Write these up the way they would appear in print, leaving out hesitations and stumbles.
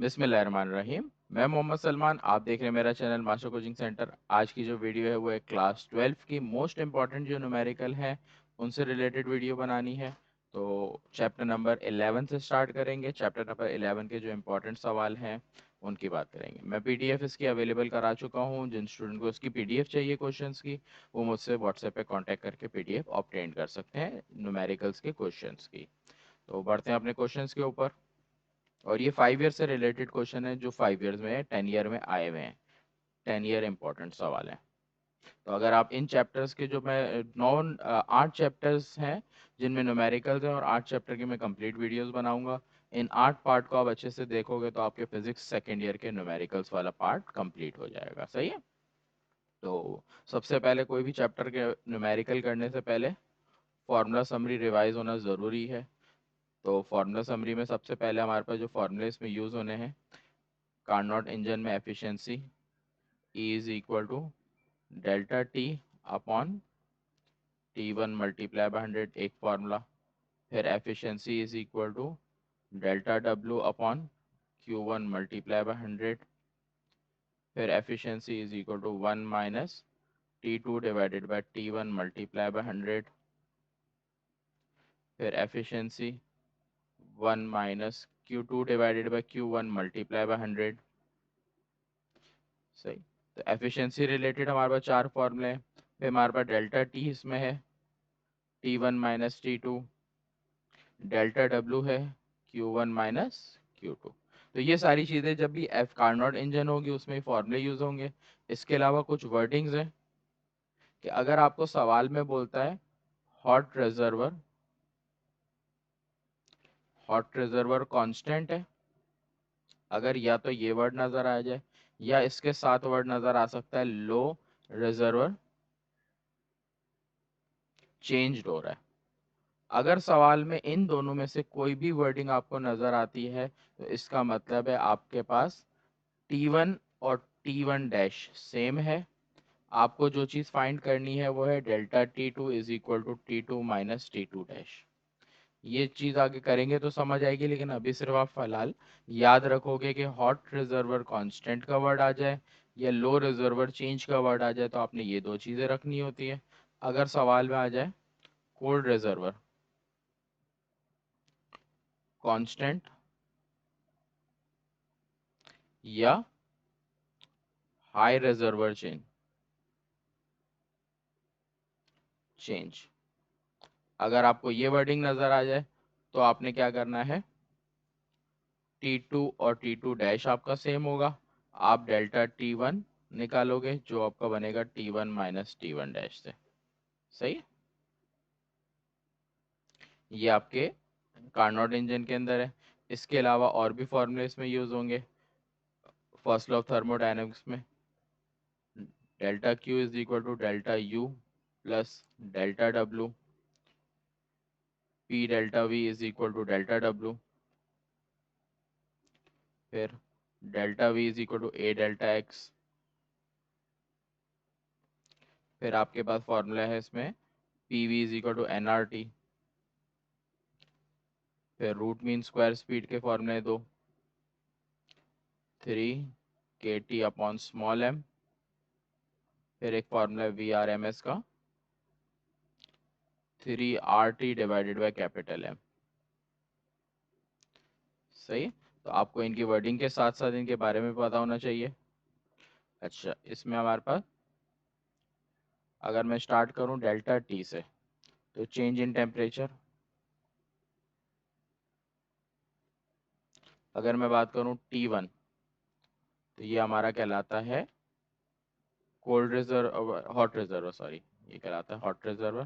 बिस्मिल्लाहिर्रहमानिर्रहीम। मैं मोहम्मद सलमान, आप देख रहे हैं मेरा चैनल मास्टर कोचिंग सेंटर। आज की जो वीडियो है वो एक क्लास 12 की मोस्ट इंपॉर्टेंट जो न्यूमेरिकल है उनसे रिलेटेड वीडियो बनानी है। तो चैप्टर नंबर 11 से स्टार्ट करेंगे। चैप्टर नंबर 11 के जो इंपॉर्टेंट सवाल हैं उनकी बात करेंगे। मैं पीडीएफ इसकी अवेलेबल करा चुका हूँ। जिन स्टूडेंट को इसकी पीडीएफ चाहिए क्वेश्चंस की, वो मुझसे व्हाट्सएप पे कांटेक्ट करके पीडीएफ ऑब्टेन कर सकते हैं न्यूमेरिकल्स के क्वेश्चंस की। तो बढ़ते हैं अपने क्वेश्चंस के ऊपर। और ये 5 ईयर से रिलेटेड क्वेश्चन है जो 5 ईयर्स में 10 ईयर में आए हुए हैं। 10 ईयर इंपॉर्टेंट सवाल है। तो अगर आप इन चैप्टर्स के जो मैं 8 चैप्टर्स हैं जिनमें न्यूमेरिकल्स हैं, और 8 चैप्टर की मैं कंप्लीट वीडियोस बनाऊंगा। इन 8 पार्ट को आप अच्छे से देखोगे तो आपके फिजिक्स सेकेंड ईयर के न्यूमेरिकल्स वाला पार्ट कंप्लीट हो जाएगा। सही है। तो सबसे पहले कोई भी चैप्टर के न्यूमेरिकल करने से पहले फॉर्मूला समरी रिवाइज होना ज़रूरी है। तो फॉर्मूला समरी में सबसे पहले हमारे पास जो फॉर्मूले इसमें यूज़ होने हैं, कार्नोट इंजन में efficiency E is equal to delta T upon T1 multiply by 100, एक फार्मूला। फिर efficiency is equal to delta W upon Q1 multiply by 100। फिर efficiency is equal to 1 minus T2 divided by T1 multiply by 100। फिर efficiency 1 minus Q2 divided by Q1 multiply by 100। सही। तो efficiency related हमारे पास 4 फॉर्मूले हैं। फिर हमारे पास delta T इसमें है, T1 minus T2। Delta W है, Q1 माइनस Q2। तो ये सारी चीज़ें जब भी एफ कार्नोट इंजन होगी उसमें फॉर्मूले यूज होंगे। इसके अलावा कुछ वर्डिंग्स हैं कि अगर आपको सवाल में बोलता है hot reservoir, hot reservoir constant है, अगर या तो ये वर्ड नज़र आ जाए या इसके साथ वर्ड नज़र आ सकता है लो रिजर्वर चेंज हो रहा है। अगर सवाल में इन दोनों में से कोई भी वर्डिंग आपको नज़र आती है तो इसका मतलब है आपके पास T1 और T1 डैश सेम है। आपको जो चीज़ फाइंड करनी है वो है delta T2 is equal to T2 minus T2 dash. ये चीज़ आगे करेंगे तो समझ आएगी, लेकिन अभी सिर्फ आप फिलहाल याद रखोगे कि हॉट रिजर्वर कांस्टेंट का वर्ड आ जाए या लो रिजर्वर चेंज का वर्ड आ जाए तो आपने ये दो चीज़ें रखनी होती है। अगर सवाल में आ जाए कोल्ड रिजर्वर कांस्टेंट या हाई रिजर्वर चेंज, अगर आपको ये वर्डिंग नज़र आ जाए तो आपने क्या करना है, T2 और T2 डैश आपका सेम होगा। आप डेल्टा T1 निकालोगे जो आपका बनेगा T1 माइनस T1 डैश से। सही है? ये आपके कार्नोट इंजन के अंदर है। इसके अलावा और भी फॉर्मूले इसमें यूज होंगे। फर्स्ट लॉ ऑफ थर्मोडायनेमिक्स में delta Q is equal to delta U plus delta W। P delta V is equal to delta W। फिर delta V is equal to A delta X। फिर आपके पास formula है इसमें P V is equal to N R T. फिर root mean square speed के फॉर्मूले दो, 3 KT अपॉन स्मॉल m। फिर एक फॉर्मूला है वी आर एम एस का, 3 RT divided by capital M। सही है? तो आपको इनकी वर्डिंग के साथ साथ इनके बारे में पता होना चाहिए। अच्छा, इसमें हमारे पास अगर मैं स्टार्ट करूं डेल्टा टी से तो चेंज इन टेम्परेचर। अगर मैं बात करूं T1 तो ये हमारा कहलाता है cold reserve, hot reserve, sorry, ये कहलाता है हॉट रिजर्व।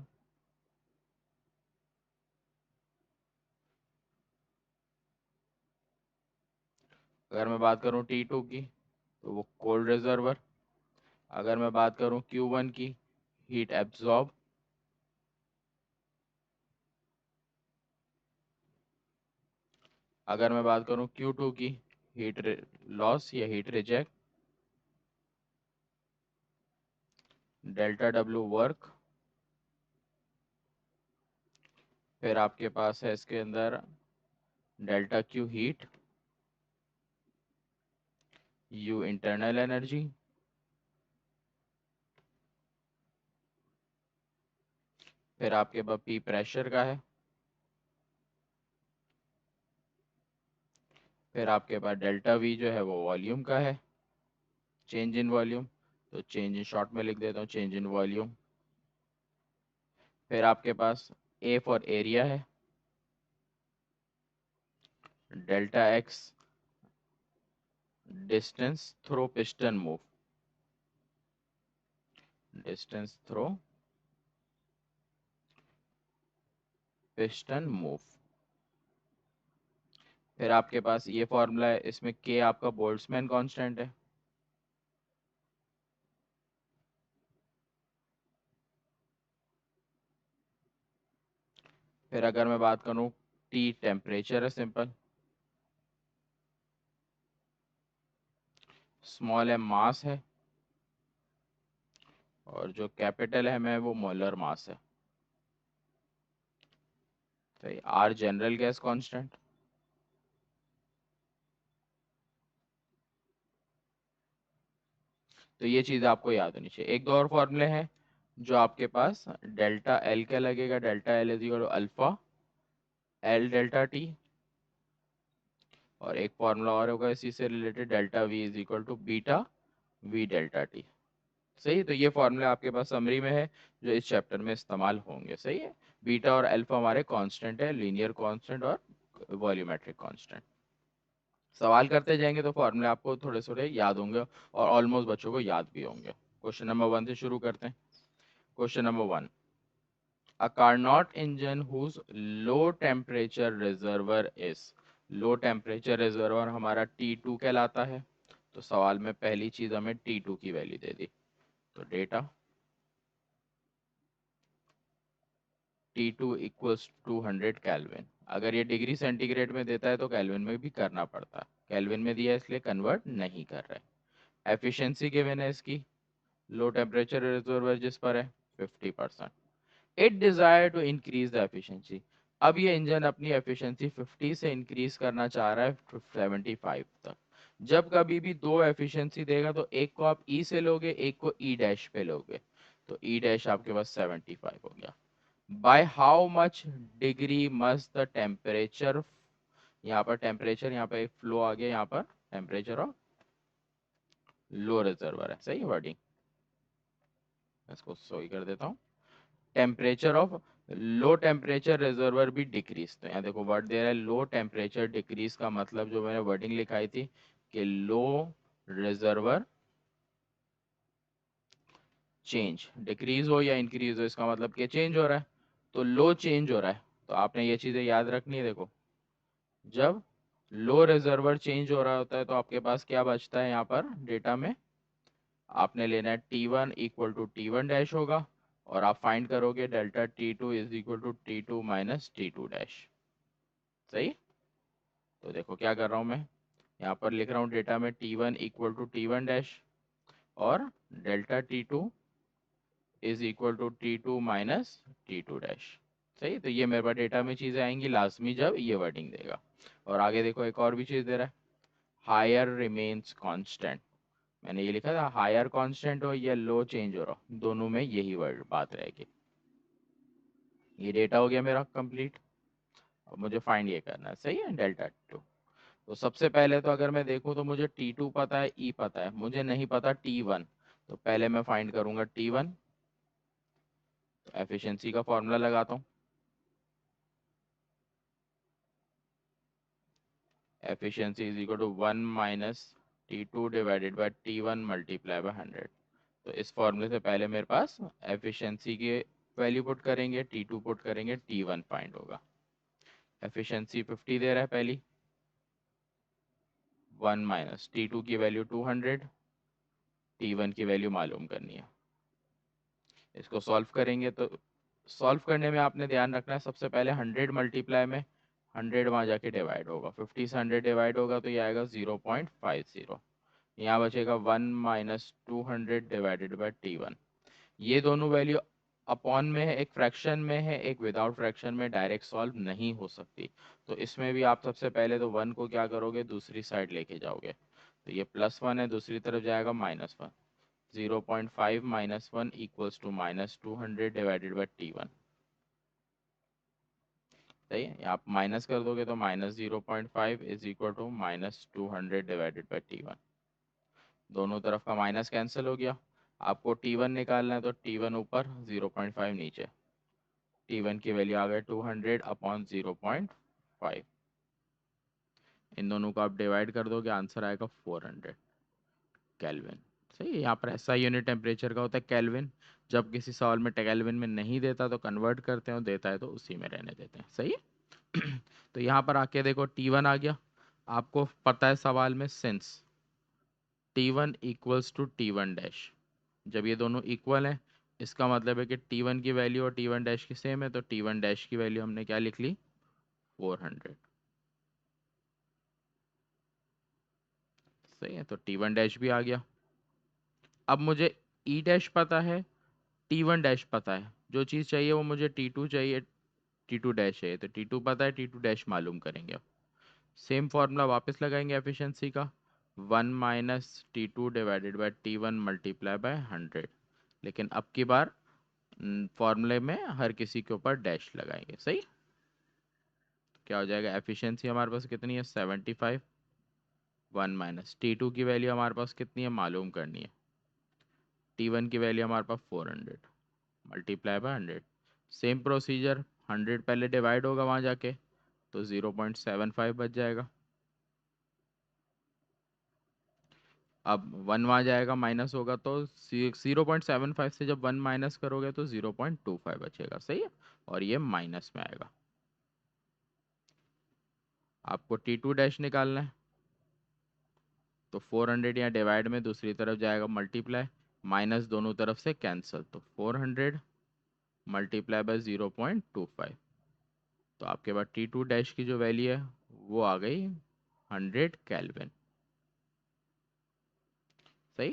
अगर मैं बात करूं T2 की तो वो कोल्ड रिजर्वर। अगर मैं बात करूं Q1 की, हीट एब्जॉर्ब। अगर मैं बात करूं Q2 की, हीट लॉस या heat reject. Delta W work. फिर आपके पास है इसके अंदर delta Q heat. U internal energy, फिर आपके पास P प्रेशर का है, फिर आपके पास डेल्टा V जो है वो वॉल्यूम का है, चेंज इन वॉल्यूम, तो चेंज इन शॉर्ट में लिख देता हूँ चेंज इन वॉल्यूम। फिर आपके पास A फॉर एरिया है, delta X distance through piston move, distance through piston move. फिर आपके पास ये फॉर्मूला है, इसमें K आपका बोल्ट्जमैन कांस्टेंट है, फिर अगर मैं बात करूं T टेम्परेचर है सिंपल, स्मॉल m मास है, और जो कैपिटल M है वो मोलर मास है। तो R जनरल गैस कांस्टेंट, तो ये चीज़ आपको याद होनी चाहिए। एक दो और फॉर्मूले हैं जो आपके पास डेल्टा L का लगेगा, delta L is equal to alpha L delta T, और एक फॉर्मूला और होगा इसी से related, delta V is equal to beta V delta T। सही, तो ये फॉर्मूला आपके पास समरी में है जो इस चैप्टर में इस्तेमाल होंगे। सही है, बीटा और अल्फा हमारे कांस्टेंट है, लीनियर कांस्टेंट और वॉल्यूमेट्रिक कांस्टेंट। सवाल करते जाएंगे तो फॉर्मूले आपको थोड़े थोड़े याद होंगे और ऑलमोस्ट बच्चों को याद भी होंगे। क्वेश्चन नंबर 1 से शुरू करते हैं। Question number 1, a Carnot engine whose low temperature reservoir is, low temperature reservoir हमारा T2 कहलाता है। तो सवाल में पहली चीज हमें T2 की वैल्यू दे दी, तो डेटा T2 इक्वल्स 200 केल्विन। अगर ये डिग्री सेंटीग्रेड में देता है तो केल्विन में भी करना पड़ता है, केल्विन में दिया है इसलिए कन्वर्ट नहीं कर रहे। एफिशिएंसी गिवन है इसकी, लो टेम्परेचर रिजर्वर जिस पर है 50%। It desire to increase the efficiency, अब ये इंजन अपनी एफिशिएंसी 50 से इंक्रीज करना चाह रहा है 75 तक। जब कभी भी दो एफिशिएंसी देगा तो एक को आप ई से लोगे, एक को ई डैश पे लोगे, तो ई डैश आपके पास 75 हो गया। Bye how much degree must the temperature, यहाँ पर टेम्परेचर, यहाँ पर एक फ्लो आ गया, यहाँ पर टेम्परेचर ऑफ लो रिजर्वर है। सही वर्डिंग, इसको सही कर देता हूँ, temperature of low temperature reservoir भी डिक्रीज। तो यहाँ देखो वर्ड दे रहा है लो टेम्परेचर डिक्रीज, का मतलब जो मैंने वर्डिंग लिखाई थी कि लो रिजर्वर चेंज, डिक्रीज हो या इंक्रीज हो इसका मतलब कि चेंज हो रहा है, तो लो चेंज हो रहा है। तो आपने ये चीजें याद रखनी है। देखो जब लो रिजर्वर चेंज हो रहा होता है तो आपके पास क्या बचता है, यहाँ पर डेटा में आपने लेना है T1 equal to T1 dash होगा, और आप फाइंड करोगे delta T2 is equal to T2 minus T2 dash. सही, तो देखो क्या कर रहा हूँ मैं, यहाँ पर लिख रहा हूँ डेटा में T1 equal to T1 dash और delta T2 is equal to T2 minus T2 dash. सही, तो ये मेरे पास डेटा में चीज़ें आएंगी लाजमी जब ये वर्डिंग देगा। और आगे देखो एक और भी चीज़ दे रहा है, हायर रिमेन्स कांस्टेंट। मैंने ये लिखा था हायर कांस्टेंट हो या लो चेंज हो रहा हो, दोनों में यही वर्ड बात रहेगी। ये डेटा हो गया मेरा कंप्लीट, अब मुझे फाइंड ये करना है। सही है, डेल्टा टू। तो सबसे पहले तो अगर मैं देखूं तो मुझे T2 पता है, E पता है, मुझे नहीं पता T1। तो पहले मैं फाइंड करूंगा T1, तो एफिशिएंसी का फॉर्मूला लगाता हूँ, efficiency is equal to 1 minus T2 divided by T1 multiply by 100। तो इस फॉर्मूले से पहले मेरे पास एफिशिएंसी की वैल्यू पुट करेंगे, T2 पुट करेंगे, T1 फाइंड होगा। एफिशिएंसी 50 दे रहा है पहली, 1 माइनस T2 की वैल्यू 200, T1 की वैल्यू मालूम करनी है। इसको सॉल्व करेंगे तो सॉल्व करने में आपने ध्यान रखना है सबसे पहले 100 मल्टीप्लाई में 100 वहाँ जाके डिवाइड होगा, 50 से 100 डिवाइड होगा तो ये आएगा 0.50। यहाँ बचेगा 1 माइनस 200 डिवाइडेड बाई T1। ये दोनों वैल्यू अपॉन में है, एक फ्रैक्शन में है, एक विदाउट फ्रैक्शन में, डायरेक्ट सॉल्व नहीं हो सकती। तो इसमें भी आप सबसे पहले तो 1 को क्या करोगे, दूसरी साइड लेके जाओगे, तो ये +1 है, दूसरी तरफ जाएगा -1। 0.5 -1 equals to -200 divided by T1। सही है, आप माइनस कर दोगे तो -0.5 is equal to -200 divided by T1। दोनों तरफ का माइनस कैंसिल हो गया। आपको T1 निकालना है तो T1 ऊपर 0.5 नीचे। T1 की वैल्यू आ गई 200 अपॉन 0.5। इन दोनों को आप डिवाइड कर दोगे, आंसर आएगा 400 केल्विन। सही है, यहाँ पर ऐसा यूनिट टेम्परेचर का होता है केल्विन। जब किसी सवाल में केल्विन में नहीं देता तो कन्वर्ट करते हैं, और देता है तो उसी में रहने देते हैं। सही है। तो यहाँ पर आके देखो T1 आ गया। आपको पता है सवाल में since T1 equals to T1 dash, जब ये दोनों इक्वल हैं इसका मतलब है कि T1 की वैल्यू और T1 डैश की सेम है, तो T1 डैश की वैल्यू हमने क्या लिख ली, 400। सही है, तो T1 डैश भी आ गया। अब मुझे E डैश पता है, T1 डैश पता है, जो चीज़ चाहिए वो मुझे T2 चाहिए, T2 डैश चाहिए। तो T2 पता है, T2 डैश मालूम करेंगे। अब सेम फॉर्मूला वापस लगाएंगे एफिशिएंसी का, 1 - T2 divided by T1 multiply by 100। लेकिन अब की बार फॉर्मूले में हर किसी के ऊपर डैश लगाएंगे। सही, क्या हो जाएगा, एफिशिएंसी हमारे पास कितनी है 75। 1 - T2 की वैल्यू हमारे पास कितनी है मालूम करनी है। T1 की वैल्यू हमारे पास 400 मल्टीप्लाई बाय 100। सेम प्रोसीजर, 100 पहले डिवाइड होगा वहाँ जाके, तो 0.75 बच जाएगा। अब 1 वहाँ जाएगा माइनस होगा, तो 0.75 से जब 1 माइनस करोगे तो 0.25 बचेगा। सही है, और ये माइनस में आएगा। आपको T2 डैश निकालना है, तो 400 यहाँ डिवाइड में, दूसरी तरफ जाएगा मल्टीप्लाई, माइनस दोनों तरफ से कैंसिल, तो 400 मल्टीप्लाई बाय 0.25। तो आपके पास T2 डैश की जो वैल्यू है वो आ गई 100 केल्विन। सही,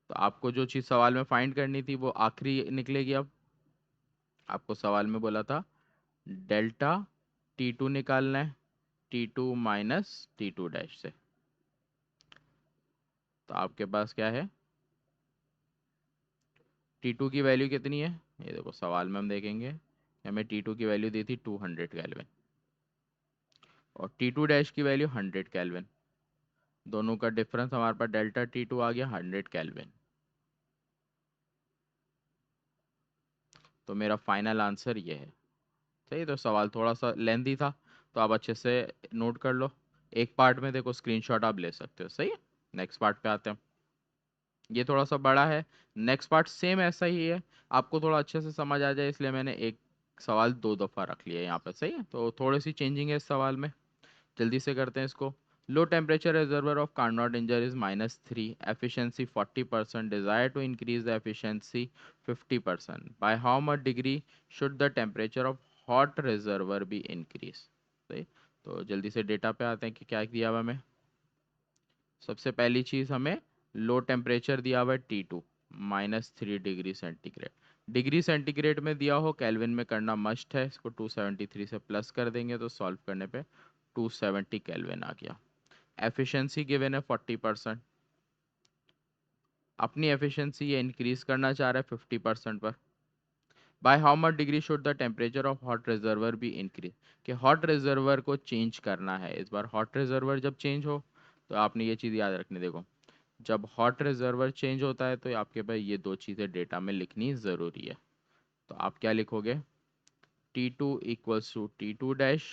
तो आपको जो चीज़ सवाल में फाइंड करनी थी वो आखिरी निकलेगी। अब आपको सवाल में बोला था डेल्टा T2 निकालना है, T2 माइनस T2 डैश से। तो आपके पास क्या है, T2 की वैल्यू कितनी है, ये देखो सवाल में हम देखेंगे, हमें T2 की वैल्यू दी थी 200 केल्विन, और T2 डैश की वैल्यू 100 केल्विन। दोनों का डिफरेंस हमारे पास डेल्टा T2 आ गया 100 केल्विन। तो मेरा फाइनल आंसर ये है। सही, तो सवाल थोड़ा सा लेंथी था, तो आप अच्छे से नोट कर लो। एक पार्ट में देखो स्क्रीनशॉट आप ले सकते हो। सही है, नेक्स्ट पार्ट पे आते हैं। ये थोड़ा सा बड़ा है, नेक्स्ट पार्ट सेम ऐसा ही है, आपको थोड़ा अच्छे से समझ आ जाए इसलिए मैंने एक सवाल दो दफ़ा रख लिया यहाँ पे। सही है, तो थोड़ी सी चेंजिंग है इस सवाल में, जल्दी से करते हैं इसको। Low temperature reservoir of Carnot engine is -3, efficiency 40%, desire to increase the efficiency 50%, by how much degree should the temperature of hot reservoir be increase. सही, तो जल्दी से डेटा पे आते हैं कि क्या दिया हुआ हमें। सबसे पहली चीज़ हमें लो टेम्परेचर दिया हुआ है T2 -3 degree centigrade. Degree centigrade में दिया हो, केल्विन में करना मस्ट है, इसको 273 से प्लस कर देंगे तो सॉल्व करने पे 270 केल्विन आ गया। एफिशिएंसी गिवन है 40%, अपनी एफिशिएंसी ये इंक्रीज करना चाह रहा है 50% पर। Bye how much degree should the temperature of hot reservoir be increase, कि हॉट रिजर्वर को चेंज करना है। इस बार हॉट रिजर्वर जब चेंज हो तो आपने ये चीज़ याद रखनी, देखो जब हॉट रिजर्वर चेंज होता है तो आपके पास ये दो चीज़ें डेटा में लिखनी ज़रूरी है। तो आप क्या लिखोगे, T2 equals to T2 dash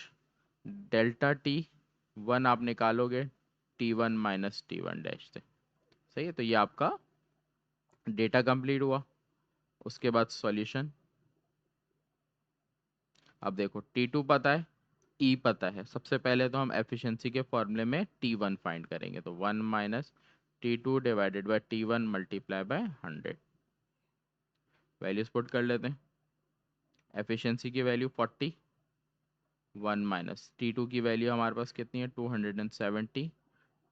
delta T1 आप निकालोगे T1 माइनस T1 डैश से। सही है, तो ये आपका डेटा कंप्लीट हुआ। उसके बाद सॉल्यूशन, अब देखो T2 पता है, E पता है, सबसे पहले तो हम एफिशिएंसी के फॉर्मूले में T1 फाइंड करेंगे, तो 1 - T2 divided by T1 multiply by 100। Values put कर लेते हैं। एफिशिएंसी की वैल्यू 40, 1 - T2 की वैल्यू हमारे पास कितनी है 270,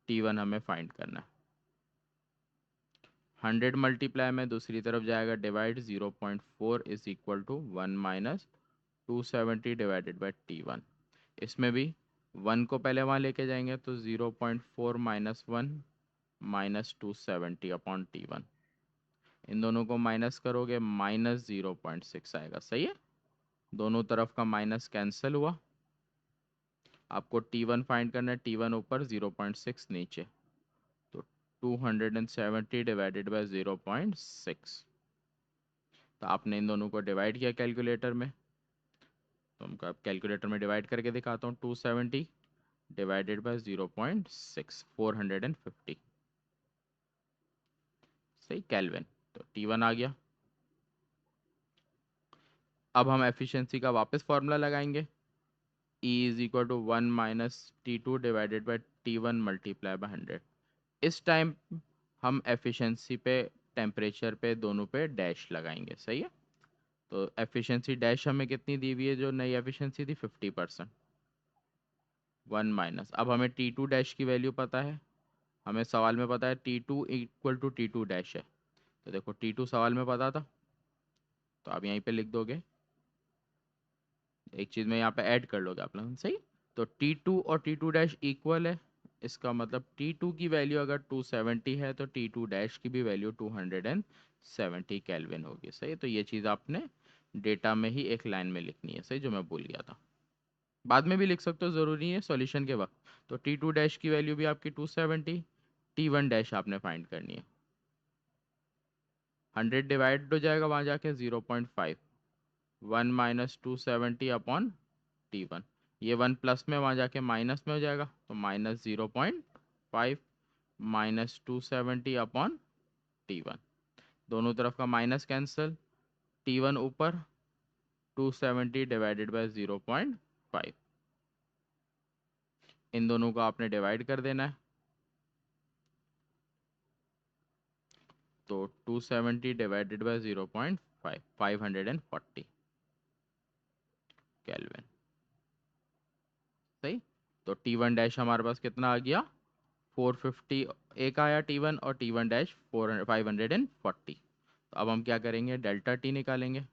T1 हमें फाइंड करना है। 100 मल्टीप्लाई में दूसरी तरफ जाएगा divide, 0.4 is equal to 1 - 270 divided by T1। इसमें भी 1 को पहले वहाँ लेके जाएंगे तो 0.4 - 1 माइनस 270 अपॉन T1। इन दोनों को माइनस करोगे -0.6 आएगा, सही है। दोनों तरफ का माइनस कैंसिल हुआ। आपको T1 फाइंड करना है, T1 ऊपर 0.6 नीचे, तो 270 डिवाइडेड बाय 0.6। तो आपने इन दोनों को डिवाइड किया कैलकुलेटर में, तो हमको अब कैलकुलेटर में डिवाइड करके दिखाता हूँ। 270 डिवाइडेड बाय 0.6, 450, सही, केल्विन। तो T1 आ गया। अब हम एफिशिएंसी का वापस फॉर्मूला लगाएंगे। E is equal to 1 minus T2 divided by T1 multiply by 100। इस टाइम हम एफिशिएंसी पे, टेम्परेचर पे, दोनों पे डैश लगाएंगे, सही है। तो एफिशिएंसी डैश हमें कितनी दी हुई है, जो नई एफिशिएंसी थी 50%। 1 माइनस, अब हमें T2 डैश की वैल्यू पता है, हमें सवाल में पता है T2 equal to T2 dash है। तो देखो T2 सवाल में पता था, तो आप यहीं पे लिख दोगे, एक चीज़ में यहाँ पे ऐड कर लोगे आप लोग, सही। तो T2 और T2 डैश इक्वल है, इसका मतलब T2 की वैल्यू अगर 270 है तो T2 डैश की भी वैल्यू 270 केल्विन होगी, सही। तो ये चीज़ आपने डेटा में ही एक लाइन में लिखनी है, सही, जो मैं भूल गया था। बाद में भी लिख सकते हो, ज़रूरी है सॉल्यूशन के वक्त। तो T2 डैश की वैल्यू भी आपकी 270, T1 डैश आपने फाइंड करनी है। 100 डिवाइड हो जाएगा वहाँ जाके 0.5, 1 माइनस 270 अपॉन T1। ये 1 प्लस में वहाँ जाके माइनस में हो जाएगा, तो -0.5 माइनस 270 अपॉन T1। दोनों तरफ का माइनस कैंसिल, T1 ऊपर, 270 डिवाइडेड बाय 0.5। इन दोनों को आपने डिवाइड कर देना है, तो 270 डिवाइडेड बाय 0.5, 540 केल्विन, सही। तो T1 डैश हमारे पास कितना आ गया, 450 एक आया T1, और T1 डैश 540। तो अब हम क्या करेंगे, डेल्टा टी निकालेंगे।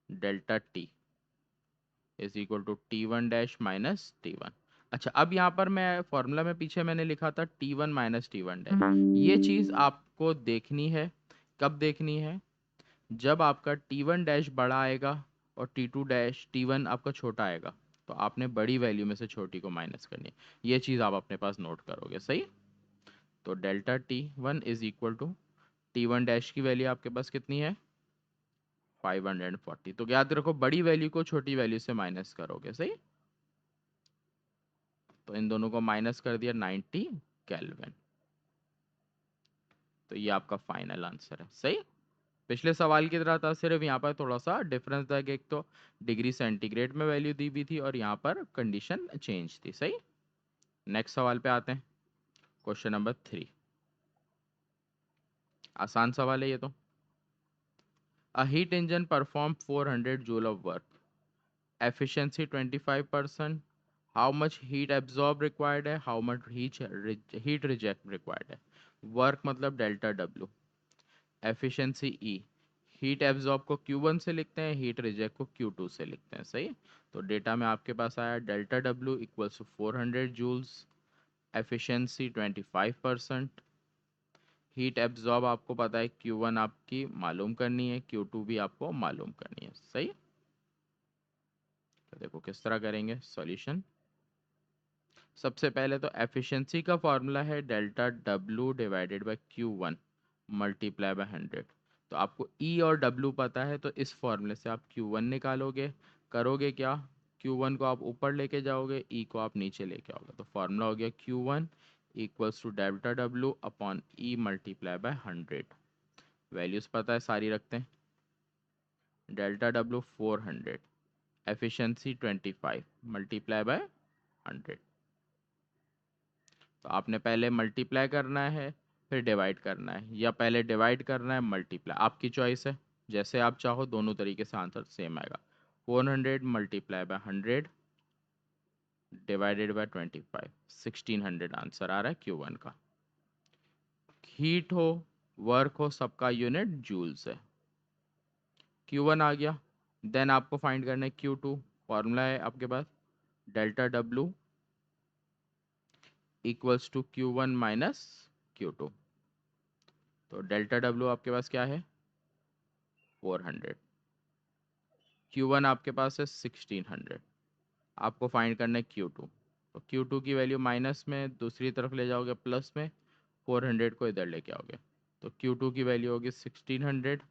Delta T is equal to T1 dash minus T1। अच्छा, अब यहाँ पर मैं फॉर्मूला में पीछे मैंने लिखा था T1 माइनस T1 डैश। ये चीज़ आपको देखनी है, कब देखनी है, जब आपका T1 डैश बड़ा आएगा और T1 आपका छोटा आएगा, तो आपने बड़ी वैल्यू में से छोटी को माइनस करनी है। ये चीज़ आप अपने पास नोट करोगे, सही। तो delta T1 is equal to T1 dash की वैल्यू आपके पास कितनी है, 540। तो याद रखो, बड़ी वैल्यू को छोटी वैल्यू से माइनस करोगे, सही। तो इन दोनों को माइनस कर दिया 90 केल्विन। तो ये आपका फाइनल आंसर है, सही। पिछले सवाल की तरह था, सिर्फ यहाँ पर थोड़ा सा डिफरेंस था कि एक तो डिग्री सेंटीग्रेड में वैल्यू दी हुई थी और यहाँ पर कंडीशन चेंज थी, सही। नेक्स्ट सवाल पे आते हैं, क्वेश्चन नंबर 3। आसान सवाल है ये तो। A heat engine perform 400 joule of work, efficiency 25%, how much heat absorb required है, how much heat reject required है। वर्क मतलब डेल्टा डब्ल्यू, एफिशिएंसी ई, हीट एब्जॉर्ब को Q1 से लिखते हैं, हीट रिजेक्ट को Q2 से लिखते हैं, सही। तो डेटा में आपके पास आया delta W equals to 400 joules, efficiency 25%, heat absorb आपको पता है Q1 आपकी मालूम करनी है, Q2 भी आपको मालूम करनी है, सही। तो देखो किस तरह करेंगे सॉल्यूशन। सबसे पहले तो एफिशिएंसी का फॉर्मूला है delta W divided by Q1 multiply by 100। तो आपको E और W पता है, तो इस फॉर्मूले से आप Q1 निकालोगे। करोगे क्या, Q1 को आप ऊपर लेके जाओगे, E को आप नीचे लेके आओगे, तो फॉर्मूला हो गया Q1 equals to delta W upon E multiply by 100। Values पता है सारी रखते हैं। Delta W 400, efficiency 25 multiply by 100। तो आपने पहले मल्टीप्लाई करना है, फिर डिवाइड करना है, या पहले डिवाइड करना है मल्टीप्लाई, आपकी चॉइस है। जैसे आप चाहो दोनों तरीके से आंसर सेम आएगा। 400 multiply by 100 divided by 25, 1600 answer आ रहा है Q1 का। हीट हो, वर्क हो, सबका यूनिट जूल्स है। Q1 आ गया। देन आपको फाइंड करना है Q2। फॉर्मूला है आपके पास delta W equals to Q1 minus Q2। तो डेल्टा डब्ल्यू आपके पास क्या है 400, Q1 आपके पास है 1600, आपको फाइंड करना है Q2। तो Q2 की वैल्यू माइनस में दूसरी तरफ ले जाओगे, प्लस में 400 को इधर लेके आओगे, तो Q2 की वैल्यू होगी 1600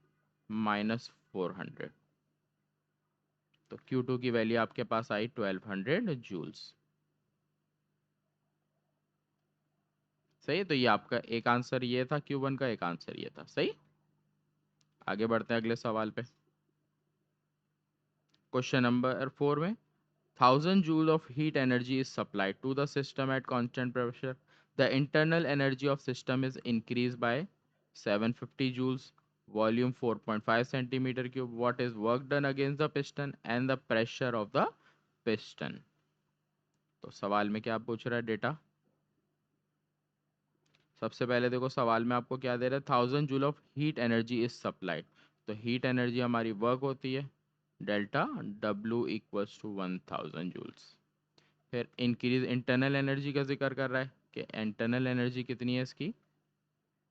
माइनस 400। तो Q2 की वैल्यू आपके पास आई 1200 जूल्स। सही है, तो ये आपका एक आंसर ये था Q1 का, एक आंसर ये था। सही, आगे बढ़ते हैं अगले सवाल पे। क्वेश्चन नंबर 4 में 1000 joule of heat energy is supplied to the system at constant pressure. The internal energy of system is increased by 750 joules. Volume 4.5 centimeter cube. What is work done against the piston and the pressure of the piston? तो सवाल में क्या पूछ रहा है data? सबसे पहले देखो सवाल में आपको क्या दे रहा है, 1000 joule of heat energy is supplied. तो हीट एनर्जी हमारी वर्क होती है, delta W equals to 1000 joules. फिर इंक्रीज इंटरनल एनर्जी का जिक्र कर रहा है कि इंटरनल एनर्जी कितनी है इसकी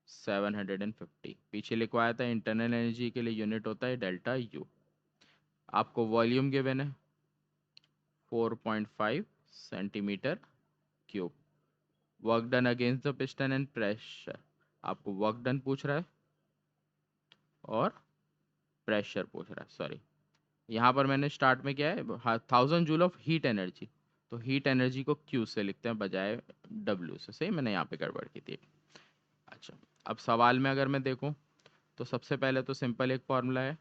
750। पीछे लिखवाया था इंटरनल एनर्जी के लिए यूनिट होता है डेल्टा यू। आपको वॉल्यूम गिवन है 4.5 centimetre cube. Work done against the piston and pressure, आपको वर्क डन पूछ रहा है और प्रेशर पूछ रहा है। सॉरी, यहाँ पर मैंने स्टार्ट में क्या है 1000 जूल ऑफ हीट एनर्जी, तो हीट एनर्जी को क्यू से लिखते हैं बजाय डब्ल्यू से। सही, मैंने यहाँ पे गड़बड़ की थी। अच्छा, अब सवाल में अगर मैं देखूं तो सबसे पहले तो सिंपल एक फॉर्मूला है,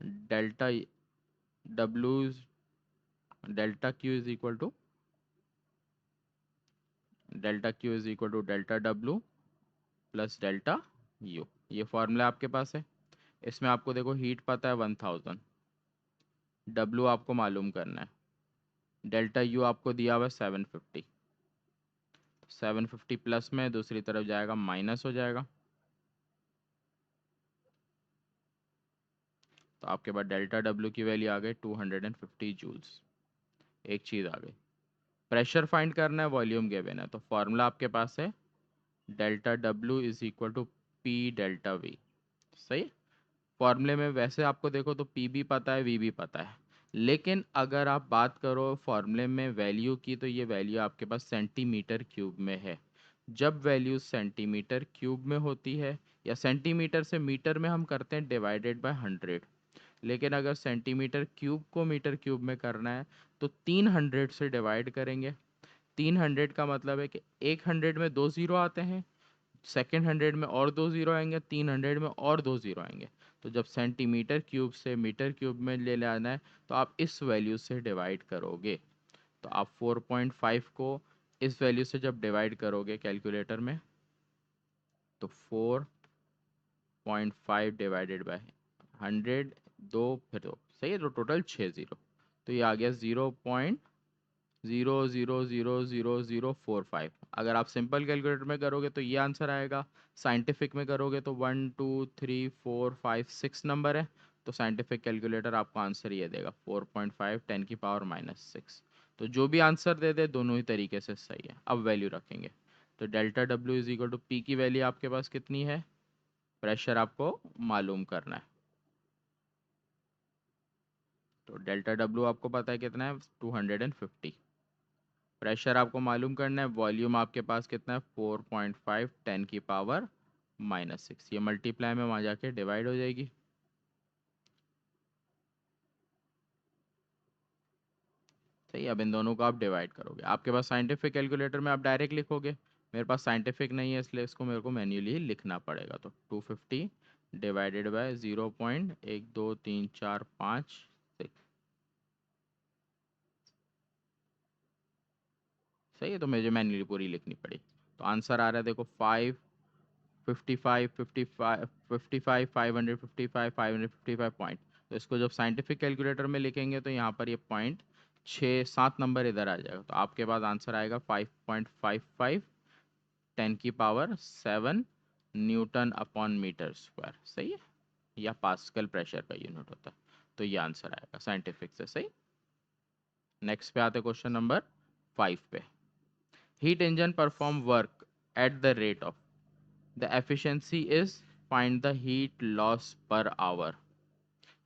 delta W delta Q is equal to delta W plus delta U. ये फॉर्मूला आपके पास है। इसमें आपको देखो हीट पता है 1000, डब्ल्यू आपको मालूम करना है, डेल्टा यू आपको दिया हुआ है 750। 750 प्लस में दूसरी तरफ जाएगा माइनस हो जाएगा, तो आपके पास डेल्टा डब्ल्यू की वैल्यू आ गई 250 जूल्स। एक चीज़ आ गई, प्रेशर फाइंड करना है, वॉल्यूम गिवन है, तो फॉर्मूला आपके पास है delta W is equal to P delta V. सही, फॉर्मूले में वैसे आपको देखो तो पी भी पता है, वी भी पता है, लेकिन अगर आप बात करो फॉर्मूले में वैल्यू की, तो ये वैल्यू आपके पास सेंटीमीटर क्यूब में है। जब वैल्यू सेंटीमीटर क्यूब में होती है, या सेंटीमीटर से मीटर में हम करते हैं डिवाइडेड बाय 100, लेकिन अगर सेंटीमीटर क्यूब को मीटर क्यूब में करना है तो 300 से डिवाइड करेंगे। 300 का मतलब है कि एक 100 में दो ज़ीरो आते हैं, सेकेंड 100 में और दो ज़ीरो आएंगे, 300 में और दो ज़ीरो आएंगे। तो जब सेंटीमीटर क्यूब से मीटर क्यूब में ले आना है तो आप इस वैल्यू से डिवाइड करोगे। तो आप 4.5 को इस वैल्यू से जब डिवाइड करोगे कैलकुलेटर में, तो 4.5 डिवाइडेड बाय 100, दो फिर दो, सही है, तो टोटल 6 ज़ीरो। तो ये आ गया 0.00000045। अगर आप सिंपल कैलकुलेटर में करोगे तो ये आंसर आएगा, साइंटिफिक में करोगे तो 1 2 3 4 5 6 नंबर है, तो साइंटिफिक कैलकुलेटर आपको आंसर ये देगा 4.5 10⁻⁻⁶। तो जो भी आंसर दे दे दोनों ही तरीके से सही है। अब वैल्यू रखेंगे, तो delta W is equal to P की वैल्यू आपके पास कितनी है, प्रेशर आपको मालूम करना है, तो डेल्टा डब्ल्यू आपको पता है कितना है 250। प्रेशर आपको मालूम करना है, वॉल्यूम आपके पास कितना है 4.5 10⁻⁻⁶। ये मल्टीप्लाई में वहाँ जाके डिवाइड हो जाएगी। सही, अब इन दोनों को आप डिवाइड करोगे, आपके पास साइंटिफिक कैलकुलेटर में आप डायरेक्ट लिखोगे, मेरे पास साइंटिफिक नहीं है इसलिए इसको मेरे को मैन्युअली लिखना पड़ेगा। तो 250 डिवाइडेड बाय 0.123456। सही है, तो मुझे मैन्युअली पूरी लिखनी पड़ी। तो आंसर आ रहा है देखो 555 पॉइंट। तो इसको जब साइंटिफिक कैलकुलेटर में लिखेंगे तो यहाँ पर ये पॉइंट 6 7 नंबर इधर आ जाएगा, तो आपके पास आंसर आएगा 5.55 10⁻7 न्यूटन अपॉन मीटर स्क्वायर। सही है, या पास्कल प्रेशर का यूनिट होता है। तो ये आंसर आएगा साइंटिफिक से। सही, नेक्स्ट पे आते क्वेश्चन नंबर 5 पे। Heat engine perform work at the rate of, the efficiency is, find the heat loss per hour.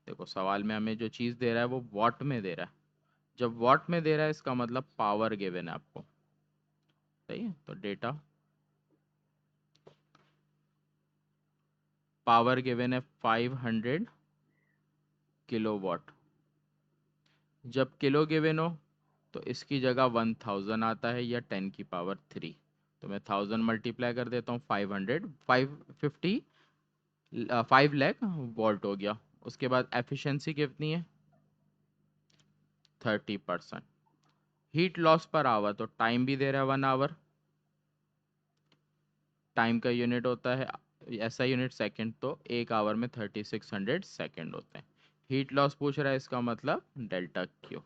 देखो सवाल में हमें जो चीज़ दे रहा है वो वॉट में दे रहा है। जब वॉट में दे रहा है इसका मतलब पावर गिवन है आपको, सही है। तो डेटा पावर गिवन है 500 किलोवाट। जब किलो गिवन हो तो इसकी जगह 1000 आता है या 10 की पावर 3। तो मैं 1000 मल्टीप्लाई कर देता हूँ 500, 550, 5 लाख वोल्ट हो गया। उसके बाद एफिशिएंसी कितनी है, 30%। हीट लॉस पर आवर, तो टाइम भी दे रहा है 1 आवर, टाइम का यूनिट होता है ऐसा यूनिट सेकंड, तो 1 आवर में 3600 सेकंड होते हैं। हीट लॉस पूछ रहा है, इसका मतलब डेल्टा क्यू।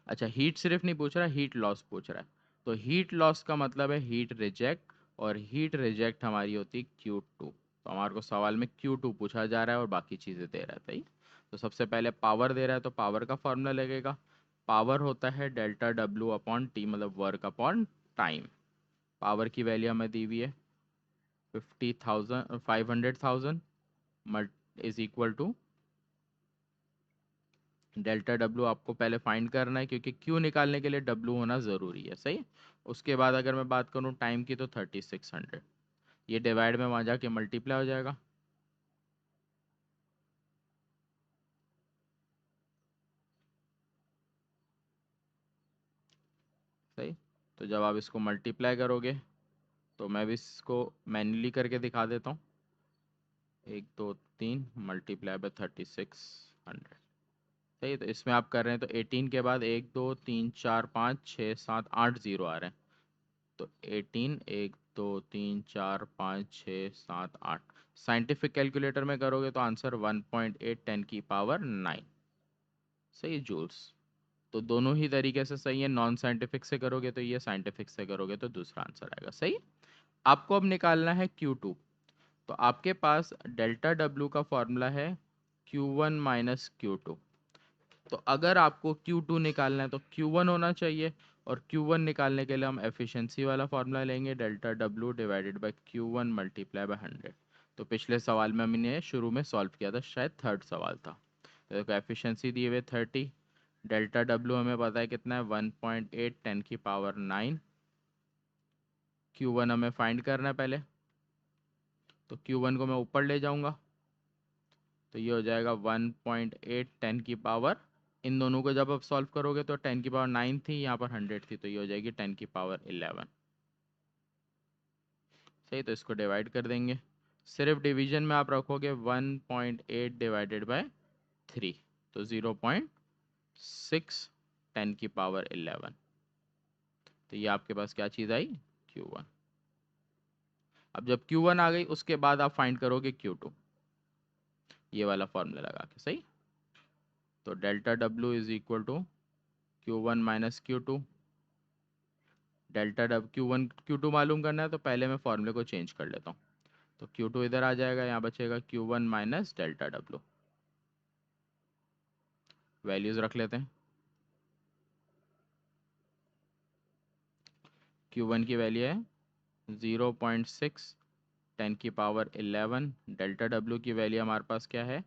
अच्छा, हीट सिर्फ नहीं पूछ रहा, हीट लॉस पूछ रहा है। तो हीट लॉस का मतलब है हीट रिजेक्ट, और हीट रिजेक्ट हमारी होती है Q2। तो हमारे को सवाल में Q2 पूछा जा रहा है और बाकी चीज़ें दे रहा है। तो सबसे पहले पावर दे रहा है तो पावर का फॉर्मूला लगेगा। पावर होता है डेल्टा डब्ल्यू अपॉन टी, मतलब वर्क अपॉन टाइम। पावर की वैल्यू हमें दी हुई है 500,000 मल्ट is equal to delta W. आपको पहले फाइंड करना है क्योंकि क्यू निकालने के लिए डब्ल्यू होना ज़रूरी है, सही। उसके बाद अगर मैं बात करूँ टाइम की तो 3600, ये डिवाइड में वहाँ जाके मल्टीप्लाई हो जाएगा। सही। तो जब आप इसको मल्टीप्लाई करोगे तो मैं भी इसको मैन्युअली करके दिखा देता हूँ। 1 2 3 मल्टीप्लाई बाय 3600, सही। तो इसमें आप कर रहे हैं तो 18 के बाद 1 2 3 4 5 6 7 8 जीरो आ रहे हैं। तो 18, 1 2 3 4 5 6 7 8। साइंटिफिक कैलकुलेटर में करोगे तो आंसर 1.8 10 की पावर 9, सही जूल्स। तो दोनों ही तरीके से सही है, नॉन साइंटिफिक से करोगे तो ये, साइंटिफिक से करोगे तो दूसरा आंसर आएगा, सही। आपको अब निकालना है Q2। तो आपके पास डेल्टा डब्ल्यू का फॉर्मूला है Q1 - Q2। तो अगर आपको Q2 निकालना है तो Q1 होना चाहिए, और Q1 निकालने के लिए हम एफिशिएंसी वाला फार्मूला लेंगे, delta W divided by Q1 multiply by 100। तो पिछले सवाल में हमने शुरू में सॉल्व किया था, शायद थर्ड सवाल था। तो देखो एफिशिएंसी दी हुई 30, डेल्टा डब्ल्यू हमें पता है कितना है 1.8 10 की पावर 9। Q1 हमें फाइंड करना है पहले, तो Q1 को मैं ऊपर ले जाऊंगा तो ये हो जाएगा 1.8 10 की पावर। इन दोनों को जब आप सॉल्व करोगे तो 10 की पावर 9 थी, यहाँ पर 100 थी, तो ये हो जाएगी 10 की पावर 11, सही। तो इसको डिवाइड कर देंगे, सिर्फ डिवीजन में आप रखोगे 1.8 डिवाइडेड बाय 3, तो 0.6 10 की पावर 11। तो ये आपके पास क्या चीज़ आई, Q1। अब जब Q1 आ गई उसके बाद आप फाइंड करोगे Q2, ये वाला फॉर्मूला लगा के, सही। तो delta W is equal to Q1 - Q2। Delta डब Q1 Q2 मालूम करना है तो पहले मैं फॉर्मूले को चेंज कर लेता हूँ। तो Q2 इधर आ जाएगा, यहाँ बचेगा Q1 minus delta W. Values रख लेते हैं। Q1 की वैल्यू है 0.6 10 की पावर 11। डेल्टा डब्ल्यू की वैल्यू हमारे पास क्या है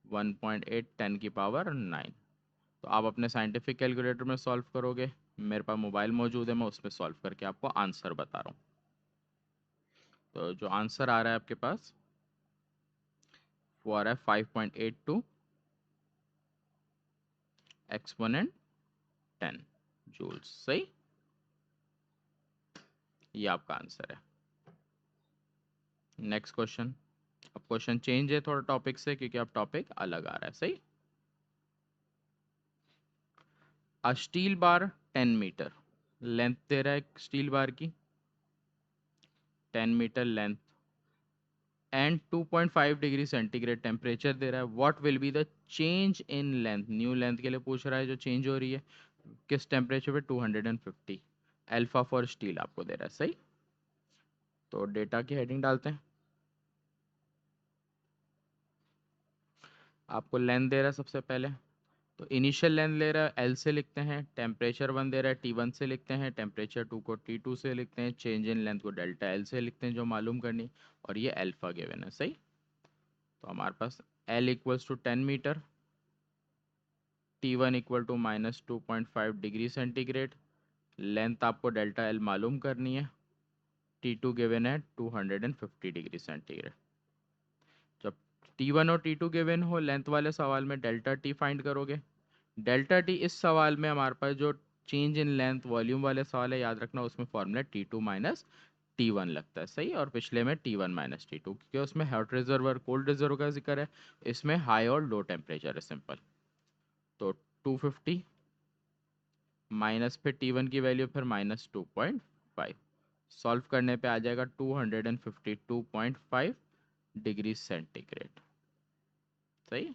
1.8 10 की पावर 9। तो आप अपने साइंटिफिक कैलकुलेटर में सॉल्व करोगे, मेरे पास मोबाइल मौजूद है, मैं उसमें सॉल्व करके आपको आंसर बता रहा हूँ। तो जो आंसर आ रहा है आपके पास वो आ रहा है 5.82 एक्सपोनेंट 10 जूल्स, सही। ये आपका आंसर है। Next question. अब क्वेश्चन चेंज है थोड़ा टॉपिक से, क्योंकि अब टॉपिक अलग आ रहा है, सही। A steel bar 10 metre length दे रहा है स्टील बार की, 10 metre length and 2.5 degree centigrade temperature दे रहा है। What will be the change in length, new length के लिए पूछ रहा है जो चेंज हो रही है किस टेम्परेचर पे, 250 अल्फा फॉर स्टील आपको दे रहा है, सही। तो डेटा की हेडिंग डालते हैं। आपको लेंथ दे रहा है सबसे पहले तो इनिशियल लेंथ ले रहा है एल से लिखते हैं, टेम्परेचर 1 दे रहा है T1 से लिखते हैं, टेम्परेचर 2 को T2 से लिखते हैं, चेंज इन लेंथ को डेल्टा एल से लिखते हैं जो मालूम करनी, और ये अल्फा गिवन है। सही। तो हमारे पास L equals to 10 metre, T1 equal to -2.5 degree centigrade, length आपको डेल्टा एल मालूम करनी है, T2 गिवन है 250 डिग्री सेंटीग्रेड। जब T1 और T2 गिवन हो लेंथ वाले सवाल में डेल्टा टी फाइंड करोगे। डेल्टा टी इस सवाल में हमारे पास जो चेंज इन लेंथ वॉल्यूम वाले सवाल है, याद रखना उसमें फॉर्मूला T2 माइनस T1 लगता है। सही। और पिछले में T1 माइनस T2, क्योंकि उसमें हॉट रिजर्व और कोल्ड रिजर्व का जिक्र है, इसमें हाई और लो टेम्परेचर है। सिंपल। तो 250 माइनस फिर T1 की वैल्यू फिर -2.5, सॉल्व करने पे आ जाएगा 252.5 डिग्री सेंटीग्रेड। सही।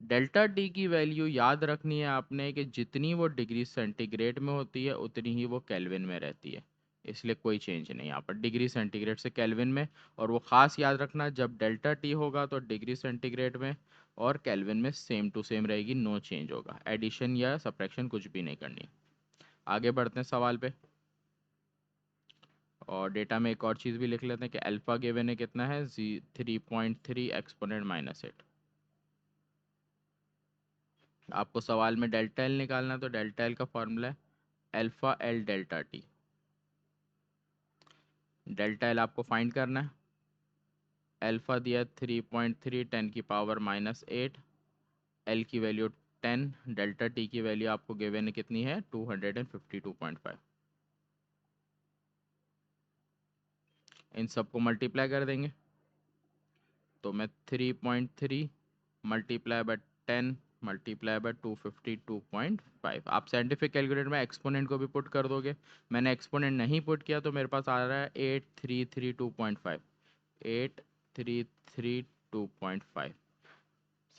डेल्टा टी की वैल्यू याद रखनी है आपने कि जितनी वो डिग्री सेंटीग्रेड में होती है उतनी ही वो केल्विन में रहती है, इसलिए कोई चेंज नहीं यहाँ पर डिग्री सेंटीग्रेड से केल्विन में। और वो खास याद रखना, जब डेल्टा टी होगा तो डिग्री सेंटीग्रेड में और केल्विन में सेम टू सेम रहेगी, नो चेंज होगा, एडिशन या सब्ट्रैक्शन कुछ भी नहीं करनी। आगे बढ़ते हैं सवाल पे, और डेटा में एक और चीज़ भी लिख लेते हैं कि अल्फा गिवन है कितना है 3.3 एक्सपोनेंट -8। आपको सवाल में डेल्टा एल निकालना है, तो डेल्टा एल का फॉर्मूला है alpha L delta T. Delta L आपको फाइंड करना है। अल्फा दिया 3.3 10⁻⁻8, एल की वैल्यू 10, डेल्टा टी की वैल्यू आपको गिवन कितनी है 252.5। इन सबको मल्टीप्लाई कर देंगे, तो मैं 3.3 मल्टीप्लाई बाय 10 मल्टीप्लाई बाय 252.5। आप साइंटिफिक कैलकुलेटर में एक्सपोनेंट को भी पुट कर दोगे, मैंने एक्सपोनेंट नहीं पुट किया तो मेरे पास आ रहा है 8332.5, 8332.5।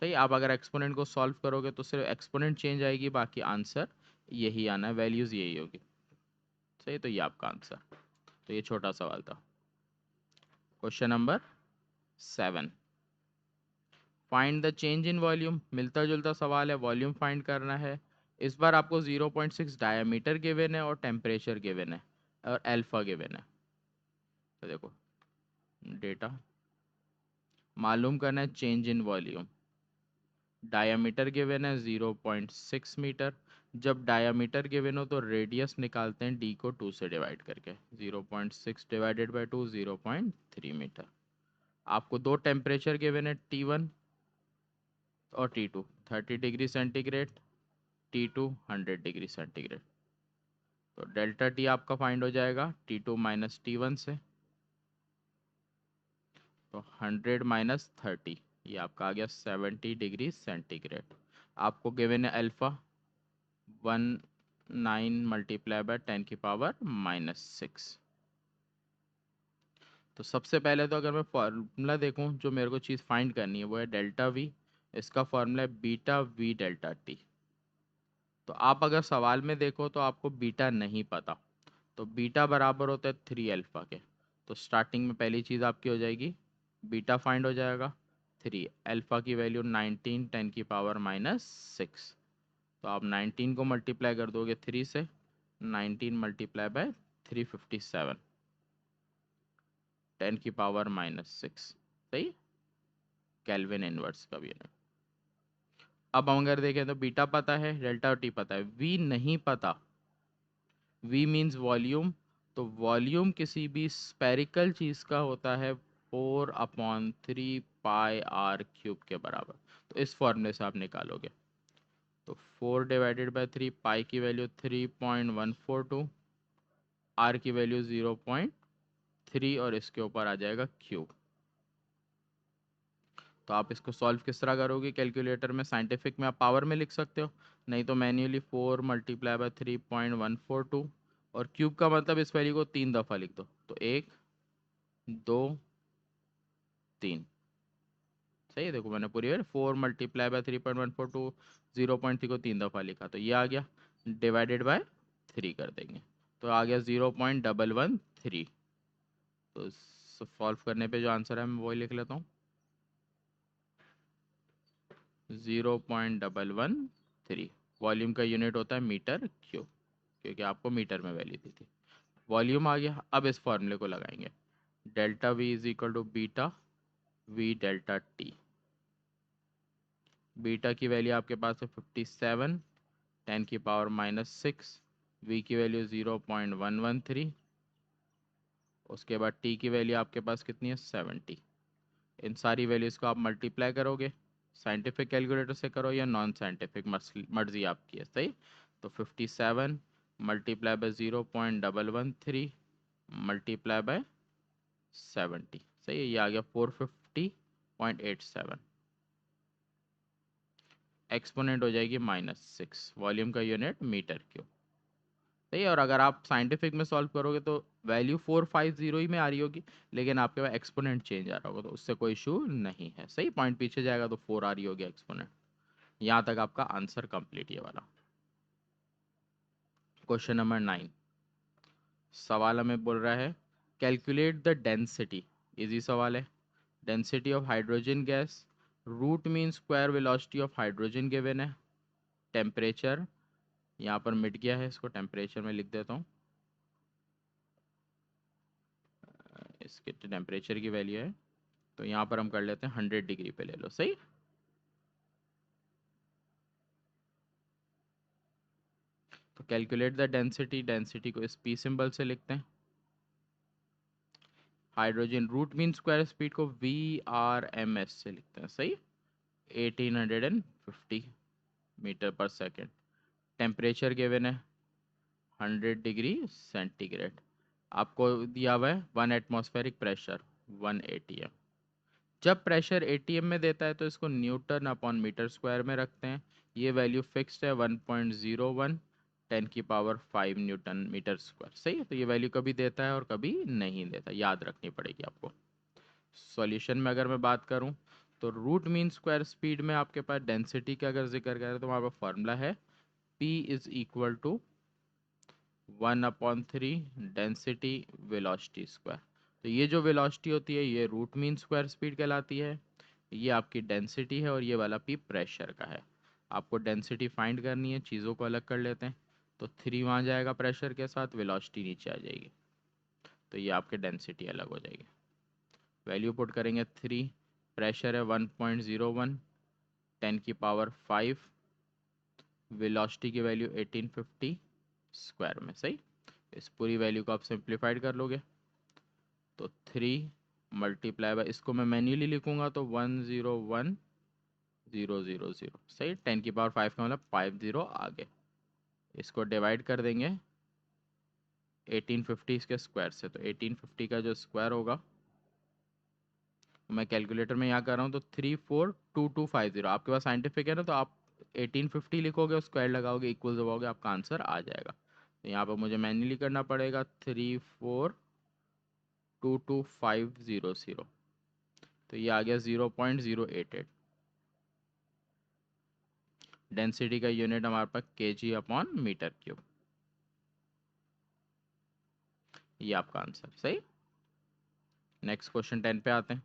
सही। आप अगर एक्सपोनेंट को सॉल्व करोगे तो सिर्फ एक्सपोनेंट चेंज आएगी, बाकी आंसर यही आना है, वैल्यूज यही होगी। सही। तो ये आपका आंसर। तो ये छोटा सवाल था। Question number 7, find the change in volume. मिलता जुलता सवाल है, वॉल्यूम फाइंड करना है। इस बार आपको 0.6 डायमीटर गिवन है और टेम्परेचर गिवन है और अल्फा गिवन है। तो देखो डेटा मालूम करना है change in volume. Diameter given है 0.6 मीटर। जब डायामीटर गिवन हो तो रेडियस निकालते हैं डी को 2 से डिवाइड करके, 0.6 डिवाइडेड बाई 2 0.3 मीटर। आपको दो टेम्परेचर गिवन है T1 और T2, 30 degree centigrade, T2 100 degree centigrade. तो डेल्टा टी आपका फाइंड हो जाएगा T2 माइनस T1 से, तो 100 माइनस 30, ये आपका आ गया 70 डिग्री सेंटीग्रेड। आपको गिवन है अल्फा 19 मल्टीप्लाई बाय 10⁻⁻6। तो सबसे पहले तो अगर मैं फार्मूला देखूं, जो मेरे को चीज़ फाइंड करनी है वो है डेल्टा वी। इसका फार्मूला है बीटा वी डेल्टा टी। तो आप अगर सवाल में देखो तो आपको बीटा नहीं पता, तो बीटा बराबर होता है 3 अल्फा के। तो स्टार्टिंग में पहली चीज़ आपकी हो जाएगी बीटा फाइंड हो जाएगा 3, अल्फा की वैल्यू 19 10⁻⁻6। तो आप 19 को मल्टीप्लाई कर दोगे 3 से, 19 मल्टीप्लाई बाय 357, 10⁻⁻6। सही। केल्विन इनवर्स का भी है। अब हम अगर देखें तो बीटा पता है, डेल्टा और टी पता है, वी नहीं पता। V means volume. तो वॉल्यूम किसी भी स्पेरिकल चीज़ का होता है 4/3 पाई r³ के बराबर। तो इस फॉर्मूले से आप निकालोगे, तो 4 डिवाइडेड बाई 3, पाई की वैल्यू 3.142, आर की वैल्यू 0.3 और इसके ऊपर आ जाएगा क्यूब। तो आप इसको सॉल्व किस तरह करोगे कैलकुलेटर में, साइंटिफिक में आप पावर में लिख सकते हो, नहीं तो मैन्युअली 4 मल्टीप्लाई बाय 3.142, और क्यूब का मतलब इस वैल्यू को 3 दफ़ा लिख दो, तो 1 2 3। सही है। देखो मैंने पूरी 4 मल्टीप्लाई बाय 3.142, 0.3 को 3 दफ़ा लिखा, तो ये आ गया, डिवाइडेड बाय 3 कर देंगे, तो आ गया 0.113। तो सॉल्व करने पे जो आंसर है मैं वही लिख लेता हूँ, 0.113। वॉल्यूम का यूनिट होता है मीटर क्यूब, क्योंकि आपको मीटर में वैल्यू दी थी। वॉल्यूम आ गया। अब इस फॉर्मूले को लगाएंगे, delta V is equal to beta V delta T. Beta की वैल्यू आपके पास है 57 10⁻⁻⁶। वी की वैल्यू 0.113। उसके बाद टी की वैल्यू आपके पास कितनी है 70। इन सारी वैल्यूज़ को आप मल्टीप्लाई करोगे, साइंटिफिक कैलकुलेटर से करो या नॉन साइंटिफिक, मर्जी आपकी है, सही। तो 57 मल्टीप्लाई बाय 0.113 मल्टीप्लाई बाय 70, सही है। ये आ गया 450.87। एक्सपोनेंट हो जाएगी -6। वॉल्यूम का यूनिट मीटर क्यूब, सही है। और अगर आप साइंटिफिक में सॉल्व करोगे तो वैल्यू 450 ही में आ रही होगी, लेकिन आपके पास एक्सपोनेंट चेंज आ रहा होगा, तो उससे कोई इशू नहीं है, सही। पॉइंट पीछे जाएगा तो 4 आ रही होगी एक्सपोनेंट। यहाँ तक आपका आंसर कंप्लीट ये वाला। क्वेश्चन नंबर 9, सवाल हमें बोल रहा है कैलकुलेट द डेंसिटी। इजी सवाल है। Density of hydrogen gas, root mean square velocity of hydrogen given है। टेम्परेचर यहाँ पर मिट गया है, इसको टेम्परेचर में लिख देता हूँ। इसके टेम्परेचर की वैल्यू है, तो यहाँ पर हम कर लेते हैं 100 डिग्री पे ले लो, सही। तो कैलकुलेट द डेंसिटी, डेंसिटी को इस पी सिंबल से लिखते हैं। Hydrogen root mean square speed को VRMS से लिखते हैं, सही। 1850 मीटर पर सेकेंड। टेम्परेचर गिवन है 100 डिग्री सेंटीग्रेड। आपको दिया हुआ है 1 एटमॉस्फेरिक प्रेशर 1 ATM। जब प्रेशर ATM में देता है तो इसको न्यूटन अपॉन मीटर स्क्वायर में रखते हैं। ये वैल्यू फिक्स्ड है 1.01 10⁵ न्यूटन मीटर स्क्वायर, सही है। तो ये वैल्यू कभी देता है और कभी नहीं देता, याद रखनी पड़ेगी आपको। सॉल्यूशन में अगर मैं बात करूं तो रूट मीन स्क्वायर स्पीड में आपके पास डेंसिटी का अगर जिक्र करें तो वहाँ पर फॉर्मूला है P is equal to 1/3 density velocity square. तो ये जो वेलोसिटी होती है ये रूट मीन स्क्वायर स्पीड कहलाती है। ये आपकी डेंसिटी है और ये वाला P प्रेशर का है। आपको डेंसिटी फाइंड करनी है, चीज़ों को अलग कर लेते हैं। तो 3 वहाँ जाएगा प्रेशर के साथ, वेलोसिटी नीचे आ जाएगी, तो ये आपके डेंसिटी अलग हो जाएगी। वैल्यू पुट करेंगे 3, प्रेशर है 1.01 10⁵, वेलोसिटी की वैल्यू 1850 स्क्वायर में, सही। इस पूरी वैल्यू को आप सिंप्लीफाइड कर लोगे तो 3 मल्टीप्लाई बाय, इसको मैं मैन्युअली लिखूंगा तो 101,000, सही। 10⁵ का मतलब 50 आगे। इसको डिवाइड कर देंगे 1850 इसके स्क्वायर से, तो 1850 का जो स्क्वायर होगा, मैं कैलकुलेटर में यहाँ कर रहा हूँ, तो 342250। आपके पास साइंटिफिक है ना, तो आप 1850 लिखोगे और स्क्वायर लगाओगे, इक्वल दबाओगे, आपका आंसर आ जाएगा। तो यहाँ पर मुझे मैन्युअली करना पड़ेगा 342250, तो ये आ गया 0.088। डेंसिटी का यूनिट हमारे पास kg/मीटर क्यूब। ये आपका आंसर, सही। नेक्स्ट क्वेश्चन 10 पे आते हैं।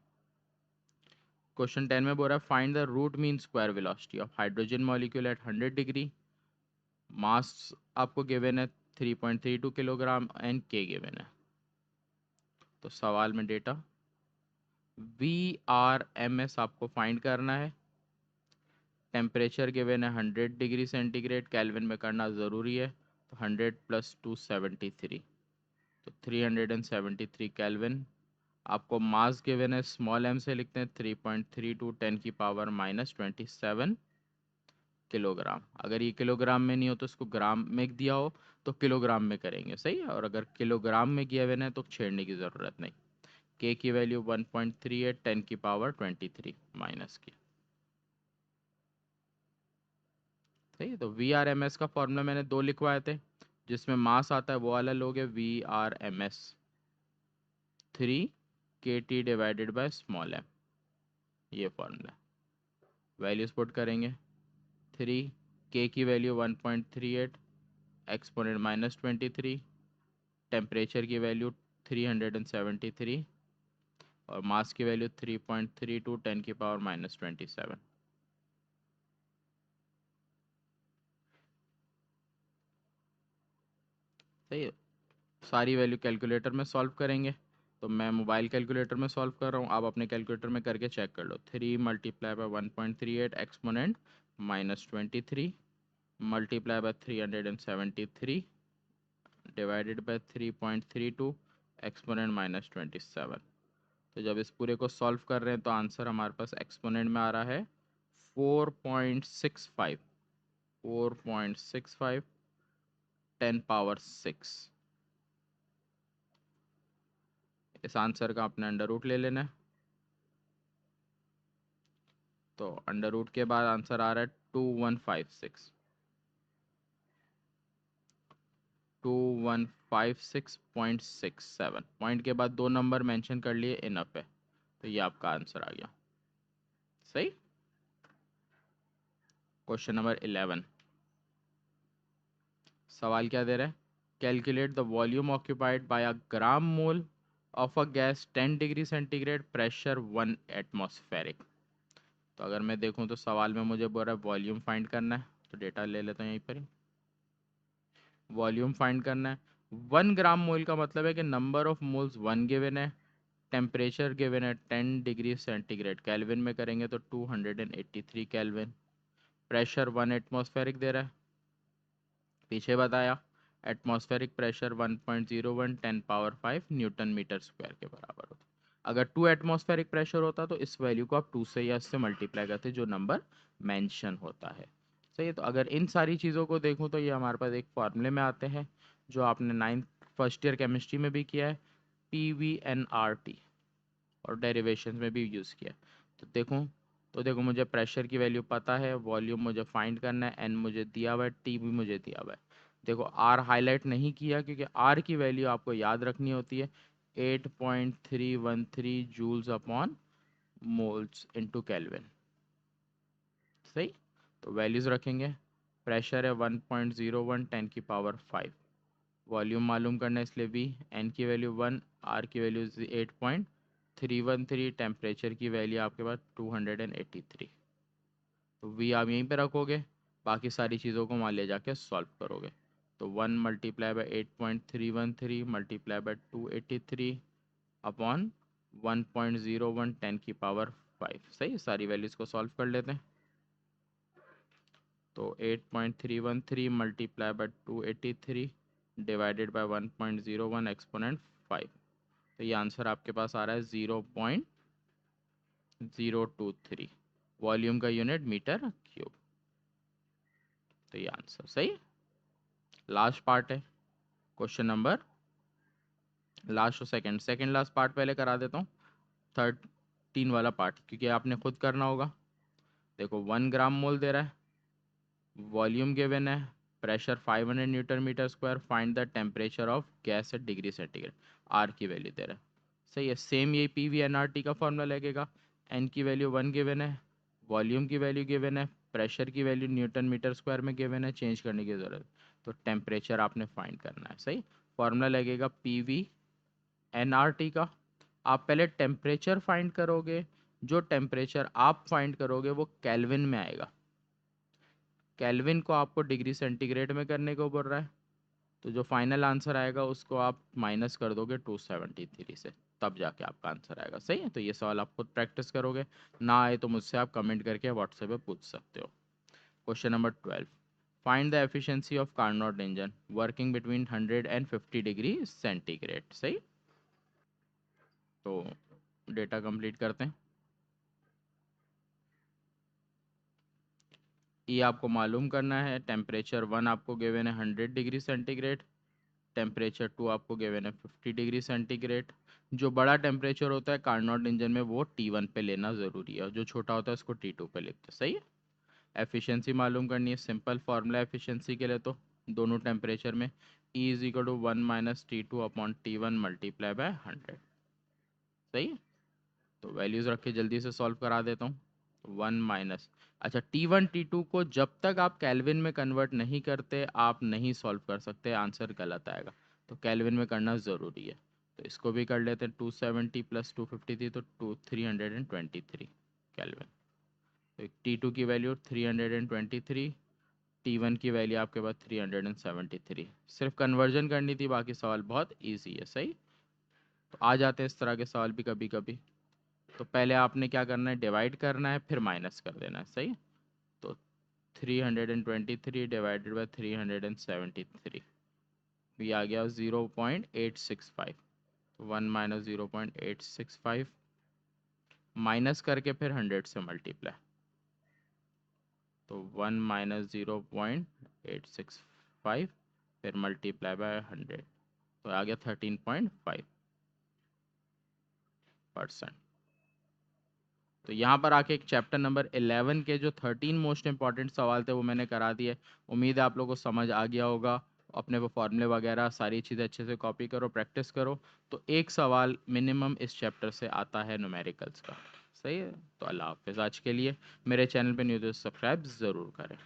क्वेश्चन 10 में बोल रहा है find the root mean square velocity of hydrogen molecule at 100 degree. Mass आपको गिवन है 3.32 किलोग्राम एंड के गिवन है। तो सवाल में डेटा VRMS आपको फाइंड करना है। टेम्परेचर गिवन है 100 डिग्री सेंटीग्रेड, केल्विन में करना ज़रूरी है। तो 100 + 273, तो 373 केल्विन। आपको मास गिवन है स्मॉल m से लिखते हैं 3.32 10⁻⁻27 किलोग्राम। अगर ये किलोग्राम में नहीं हो तो इसको ग्राम में दिया हो तो किलोग्राम में करेंगे, सही है। और अगर किलोग्राम में गिवन है तो छेड़ने की ज़रूरत नहीं। के की वैल्यू 1.38 10⁻23 माइनस की, सही है। तो VRMS का फॉर्मूला मैंने 2 लिखवाए थे, जिसमें मास आता है वो वाला लोगे VRMS 3 kT/स्मॉल m, ये फॉर्मूला। वैल्यूज पुट करेंगे 3, के की वैल्यू 1.38 एक्सपोनेंट -23, टेम्परेचर की वैल्यू 373 और मास की वैल्यू 3.32 10⁻⁻27। सही है। सारी वैल्यू कैलकुलेटर में सॉल्व करेंगे। तो मैं मोबाइल कैलकुलेटर में सॉल्व कर रहा हूँ, आप अपने कैलकुलेटर में करके चेक कर लो। 3 multiply by 1.38 exponent -23 multiply by 373 divided by 3.32 exponent -27। तो जब इस पूरे को सॉल्व कर रहे हैं तो आंसर हमारे पास एक्सपोनेंट में आ रहा है 4.65। 4.65 10 पावर 6। इस आंसर का आपने अंडर रूट ले लेना है। तो अंडर रूट के बाद आंसर आ रहा है 2156। 2156.67। पॉइंट के बाद दो नंबर मेंशन कर लिए, इनफ है। तो ये आपका आंसर आ गया। सही। Question number 11। सवाल क्या दे रहा है? Calculate the volume occupied by a gram mole of a gas 10 degree centigrade, pressure 1 atmospheric. तो अगर मैं देखूं तो सवाल में मुझे बोल रहा है वॉल्यूम फाइंड करना है। तो डेटा ले लेता हूँ यहीं पर ही। वॉल्यूम फाइंड करना है। 1 ग्राम मोल का मतलब है कि नंबर ऑफ मोल्स 1 गिवन है, टेम्परेचर गिवन है 10 डिग्री सेंटीग्रेड, केल्विन में करेंगे तो 283 केल्विन। प्रेशर 1 एटमॉस्फेरिक दे रहा है, पीछे बताया। Atmospheric pressure 1.01 10 power 5 newton metre square के बराबर होता। अगर 2 एटमॉस्फेरिक प्रेशर होता तो इस वैल्यू को आप 2 से या इससे मल्टीप्लाई करते जो नंबर मेंशन होता है। सही है। तो अगर इन सारी चीज़ों को देखूं तो ये हमारे पास एक फॉर्मूले में आते हैं जो आपने 9th फर्स्ट ईयर केमिस्ट्री में भी किया है, PVNRT, और डेरिवेशन में भी यूज़ किया। तो देखो मुझे प्रेशर की वैल्यू पता है, वॉल्यूम मुझे फाइंड करना है, एन मुझे दिया हुआ है, टी भी मुझे दिया हुआ है। देखो आर हाईलाइट नहीं किया क्योंकि आर की वैल्यू आपको याद रखनी होती है, 8.313 joules upon moles into kelvin. सही। तो वैल्यूज़ रखेंगे। प्रेशर है 1.01 10 की पावर 5। वॉल्यूम मालूम करना है इसलिए वी, एन की वैल्यू 1, आर की वैल्यू 8.313, टेम्परेचर की वैल्यू आपके पास 283। तो वी आप यहीं पे रखोगे, बाकी सारी चीज़ों को वहाँ ले जाके सॉल्व करोगे। तो 1 multiply by 8.313 multiply by 283 upon 1.01 10 की पावर 5। सही। सारी वैल्यूज़ को सॉल्व कर लेते हैं। तो 8.313 multiply by 283 divided by 1.01 exponent 5। तो ये आंसर आपके पास आ रहा है 0.023। वॉल्यूम का यूनिट मीटर क्यूब। तो ये आंसर सही। लास्ट पार्ट है क्वेश्चन नंबर, लास्ट और सेकंड, सेकंड लास्ट पार्ट पहले करा देता हूँ। 13 वाला पार्ट क्योंकि आपने खुद करना होगा। देखो 1 ग्राम मोल दे रहा है, वॉल्यूम गिवन है, pressure 500 newton metre square, find the temperature of gas at degree centigrade, R की वैल्यू दे रहा है। सही है। सेम यही P V N R T का फॉर्मूला लगेगा। एन की वैल्यू 1 गिवन है, वॉल्यूम की वैल्यू गिवन है, प्रेशर की वैल्यू न्यूटन मीटर स्क्वायर में गिवन है, चेंज करने की ज़रूरत। तो टेम्परेचर आपने फाइंड करना है। सही। फॉर्मूला लगेगा P V N R T का। आप पहले टेम्परेचर फाइंड करोगे, जो टेम्परेचर आप फाइंड करोगे वो केल्विन में आएगा। केल्विन को आपको डिग्री सेंटीग्रेड में करने को बोल रहा है। तो जो फाइनल आंसर आएगा उसको आप माइनस कर दोगे 273 से, तब जाके आपका आंसर आएगा। सही है। तो ये सवाल आप खुद प्रैक्टिस करोगे, ना आए तो मुझसे आप कमेंट करके व्हाट्सएप पे पूछ सकते हो। Question number 12। Find the efficiency of Carnot engine working between 100 and 50 degree centigrade. सही। तो डेटा कंप्लीट करते हैं। ये आपको मालूम करना है, टेम्परेचर 1 आपको गिवन है 100 डिग्री सेंटीग्रेड, टेम्परेचर 2 आपको गिवन है 50 डिग्री सेंटीग्रेड। जो बड़ा टेम्परेचर होता है कार्नोट इंजन में वो T1 पे लेना ज़रूरी है, और जो छोटा होता है उसको T2 पे लिखते हैं। सही है। एफिशिएंसी मालूम करनी है, सिंपल फार्मूला एफिशिएंसी के लिए तो दोनों टेम्परेचर में E is equal to 1 - T2 upon T1 multiply by 100। सही है। तो वैल्यूज़ रख के जल्दी से सॉल्व करा देता हूँ। 1 माइनस, अच्छा T1 T2 को जब तक आप केल्विन में कन्वर्ट नहीं करते आप नहीं सॉल्व कर सकते, आंसर गलत आएगा। तो केल्विन में करना ज़रूरी है। तो इसको भी कर लेते हैं। 270 + 250 थी तो 323 केल्विन। तो T2 की वैल्यू 323 T1 की वैल्यू आपके पास 373। सिर्फ कन्वर्जन करनी थी, बाकी सवाल बहुत ईजी है। सही, तो आ जाते हैं इस तरह के सवाल भी कभी कभी। तो पहले आपने क्या करना है, डिवाइड करना है, फिर माइनस कर देना है। सही, तो 323 डिवाइडेड बाई 373, ये आ गया 0.865। तो 1 माइनस 0.865, माइनस करके फिर 100 से मल्टीप्लाई, तो 1 माइनस 0.865 फिर मल्टीप्लाई बाय 100, तो आ गया 13.5%। तो यहाँ पर आके एक चैप्टर नंबर 11 के जो 13 मोस्ट इंपॉर्टेंट सवाल थे वो मैंने करा दिए। उम्मीद है आप लोगों को समझ आ गया होगा। अपने वो फॉर्मूले वगैरह सारी चीज़ें अच्छे से कॉपी करो, प्रैक्टिस करो, तो एक सवाल मिनिमम इस चैप्टर से आता है न्यूमेरिकल्स का। सही है, तो अल्लाह हाफिज़ आज के लिए। मेरे चैनल पे न्यू तो सब्सक्राइब ज़रूर करें।